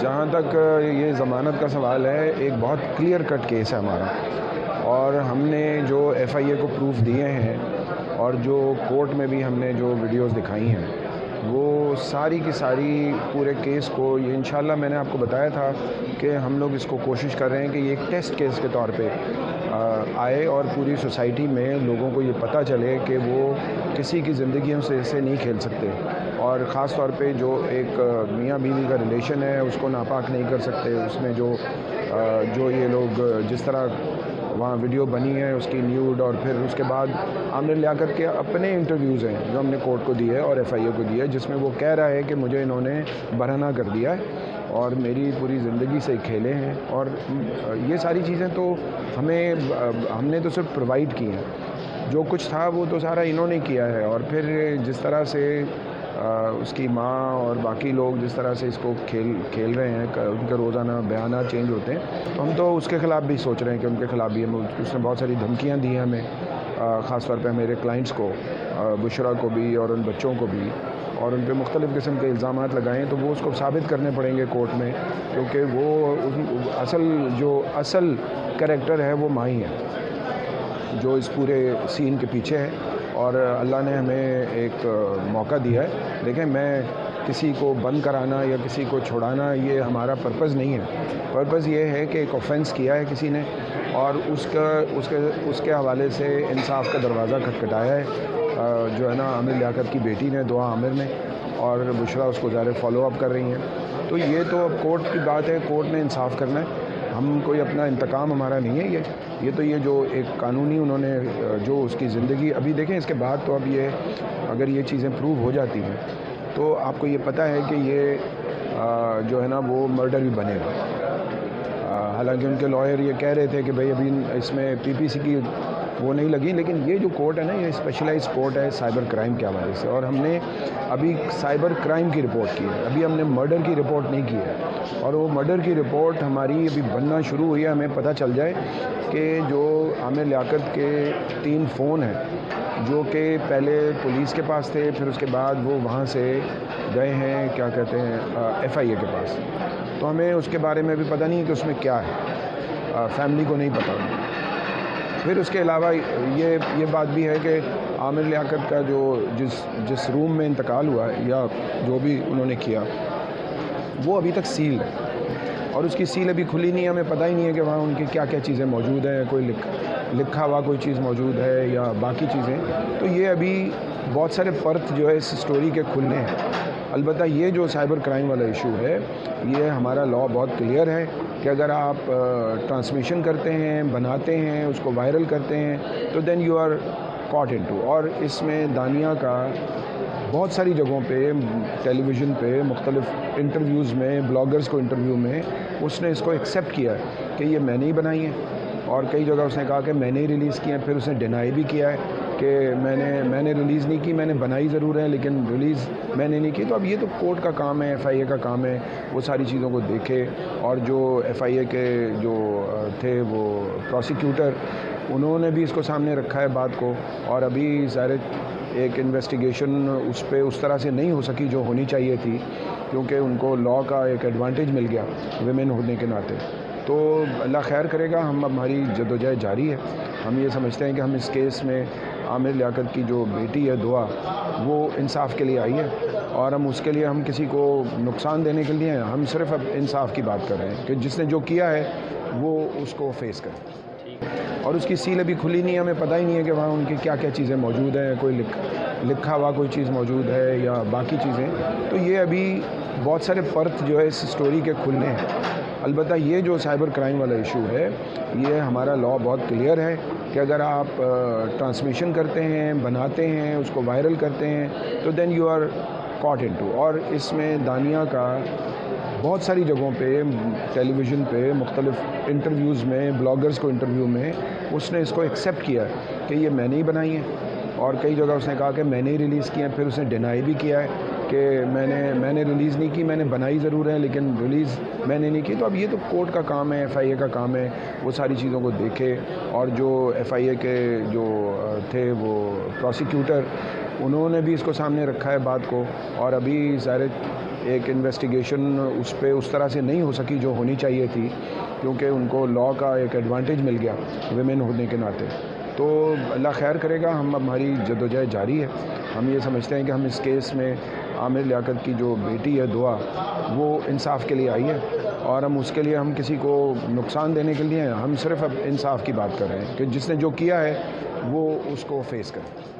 जहाँ तक ये ज़मानत का सवाल है, एक बहुत क्लियर कट केस है हमारा, और हमने जो एफआईए को प्रूफ दिए हैं और जो कोर्ट में भी हमने जो वीडियोस दिखाई हैं, वो सारी की सारी पूरे केस को, ये इंशाल्लाह मैंने आपको बताया था कि हम लोग इसको कोशिश कर रहे हैं कि ये एक टेस्ट केस के तौर पे आए और पूरी सोसाइटी में लोगों को ये पता चले कि वो किसी की ज़िंदगियों से इससे नहीं खेल सकते, और ख़ास तौर पे जो एक मियाँ बीवी का रिलेशन है उसको नापाक नहीं कर सकते। उसमें जो ये लोग जिस तरह वहाँ वीडियो बनी है उसकी न्यूड, और फिर उसके बाद आमिर लियाकत के अपने इंटरव्यूज़ हैं जो हमने कोर्ट को दिए और एफआईए को दिए, जिसमें वो कह रहा है कि मुझे इन्होंने बरहना कर दिया है और मेरी पूरी ज़िंदगी से खेले हैं। और ये सारी चीज़ें तो हमने तो सिर्फ प्रोवाइड की हैं, जो कुछ था वो तो सारा इन्होंने किया है। और फिर जिस तरह से उसकी माँ और बाकी लोग जिस तरह से इसको खेल रहे हैं, उनके रोज़ाना बयान चेंज होते हैं, तो हम तो उसके ख़िलाफ़ भी सोच रहे हैं कि उनके ख़िलाफ़ भी उसने बहुत सारी धमकियाँ दी हैं हमें, ख़ास तौर पे मेरे क्लाइंट्स को, बुशरा को भी और उन बच्चों को भी, और उन पर मुख्तलिफ़ किस्म के इल्ज़ाम लगाए हैं। तो वो उसको साबित करने पड़ेंगे कोर्ट में, क्योंकि वो असल कैरेक्टर है वो माही है जो इस पूरे सीन के पीछे है। और अल्लाह ने हमें एक मौका दिया है। देखें, मैं किसी को बंद कराना या किसी को छुड़ाना ये हमारा पर्पज़ नहीं है। पर्पज़ ये है कि एक ऑफेंस किया है किसी ने और उसके हवाले से इंसाफ का दरवाज़ा खटखटाया है, जो है ना आमिर लियाकत की बेटी ने, दुआ आमिर ने, और बुशरा उसको ज़ाहिर फॉलो अप कर रही हैं। तो ये तो अब कोर्ट की बात है, कोर्ट ने इंसाफ करना है। हम कोई अपना इंतकाम हमारा नहीं है ये तो ये जो एक कानूनी उन्होंने जो उसकी ज़िंदगी, अभी देखें इसके बाद तो अब ये अगर ये चीज़ें प्रूव हो जाती हैं तो आपको ये पता है कि ये जो है ना वो मर्डर भी बनेगा। हालांकि उनके लॉयर ये कह रहे थे कि भाई अभी इसमें पीपीसी की वो नहीं लगी, लेकिन ये जो कोर्ट है ना, ये स्पेशलाइज्ड कोर्ट है साइबर क्राइम के हवाले से, और हमने अभी साइबर क्राइम की रिपोर्ट की है, अभी हमने मर्डर की रिपोर्ट नहीं की है। और वो मर्डर की रिपोर्ट हमारी अभी बनना शुरू हुई है। हमें पता चल जाए कि जो आमिर लियाकत के 3 फ़ोन हैं जो कि पहले पुलिस के पास थे, फिर उसके बाद वो वहाँ से गए हैं क्या कहते हैं एफआईए के पास, तो हमें उसके बारे में भी पता नहीं है कि उसमें क्या है, फैमिली को नहीं पता। फिर उसके अलावा ये बात भी है कि आमिर लियाकत का जो जिस रूम में इंतकाल हुआ है या जो भी उन्होंने किया वो अभी तक सील है, और उसकी सील अभी खुली नहीं है। हमें पता ही नहीं है कि वहाँ उनकी क्या क्या चीज़ें मौजूद हैं, कोई लिखा हुआ कोई चीज़ मौजूद है या बाकी चीज़ें। तो ये अभी बहुत सारे परत जो है इस स्टोरी के खुलने हैं। अलबत्ता ये जो साइबर क्राइम वाला इशू है, ये हमारा लॉ बहुत क्लियर है कि अगर आप ट्रांसमिशन करते हैं, बनाते हैं, उसको वायरल करते हैं, तो then you are caught into. और इसमें दानिया का बहुत सारी जगहों पे, टेलीविज़न पे, मुख्तलिफ़ इंटरव्यूज़ में, ब्लॉगर्स को इंटरव्यू में उसने इसको एक्सेप्ट किया है कि ये मैंने ही बनाई है, और कई जगह उसने कहा कि मैंने ही रिलीज़ किया है। फिर उसने डिनाई भी किया है कि मैंने रिलीज़ नहीं की, मैंने बनाई ज़रूर है लेकिन रिलीज़ मैंने नहीं की। तो अब ये तो कोर्ट का काम है, एफआईए का काम है, वो सारी चीज़ों को देखे। और जो एफआईए के जो थे वो प्रोसिक्यूटर, उन्होंने भी इसको सामने रखा है बात को, और अभी ज़ाहिर एक इन्वेस्टिगेशन उस तरह से नहीं हो सकी जो होनी चाहिए थी, क्योंकि उनको लॉ का एक एडवांटेज मिल गया विमेन होने के नाते। तो अल्लाह खैर करेगा, हमारी जद्दोजहद जारी है। हम ये समझते हैं कि हम इस केस में आमिर लियाकत की जो बेटी है दुआ, वो इंसाफ के लिए आई है, और हम उसके लिए हम किसी को नुकसान देने के लिए हम सिर्फ अब इंसाफ की बात कर रहे हैं कि जिसने जो किया है वो उसको फेस करे। और उसकी सील अभी खुली नहीं है, हमें पता ही नहीं है कि वहाँ उनकी क्या क्या चीज़ें मौजूद हैं, कोई लिखा हुआ कोई चीज़ मौजूद है या बाकी चीज़ें। तो ये अभी बहुत सारे परत जो है इस स्टोरी के खुलने हैं। अलबत्ता ये जो साइबर क्राइम वाला इशू है, ये हमारा लॉ बहुत क्लियर है कि अगर आप ट्रांसमिशन करते हैं, बनाते हैं, उसको वायरल करते हैं, तो then you are caught into. और इसमें दानिया का बहुत सारी जगहों पे, टेलीविज़न पे, मुख्तलिफ़ इंटरव्यूज़ में, ब्लॉगर्स को इंटरव्यू में उसने इसको एक्सेप्ट किया है कि ये मैंने ही बनाई है, और कई जगह उसने कहा कि मैंने ही रिलीज़ किया है। फिर उसने डिनाई भी किया है कि मैंने रिलीज़ नहीं की, मैंने बनाई ज़रूर है लेकिन रिलीज़ मैंने नहीं की। तो अब ये तो कोर्ट का काम है, एफआईए का काम है, वो सारी चीज़ों को देखे। और जो एफआईए के जो थे वो प्रोसिक्यूटर, उन्होंने भी इसको सामने रखा है बात को, और अभी ज़ाहिर एक इन्वेस्टिगेशन उस पे उस तरह से नहीं हो सकी जो होनी चाहिए थी, क्योंकि उनको लॉ का एक एडवांटेज मिल गया विमेन होने के नाते। तो अल्लाह खैर करेगा, हमारी जद्दोजहद जारी है। हम ये समझते हैं कि हम इस केस में आमिर लियाकत की जो बेटी है दुआ, वो इंसाफ के लिए आई है, और हम उसके लिए हम किसी को नुकसान देने के लिए हम सिर्फ अब इंसाफ की बात कर रहे हैं कि जिसने जो किया है वो उसको फेस करे।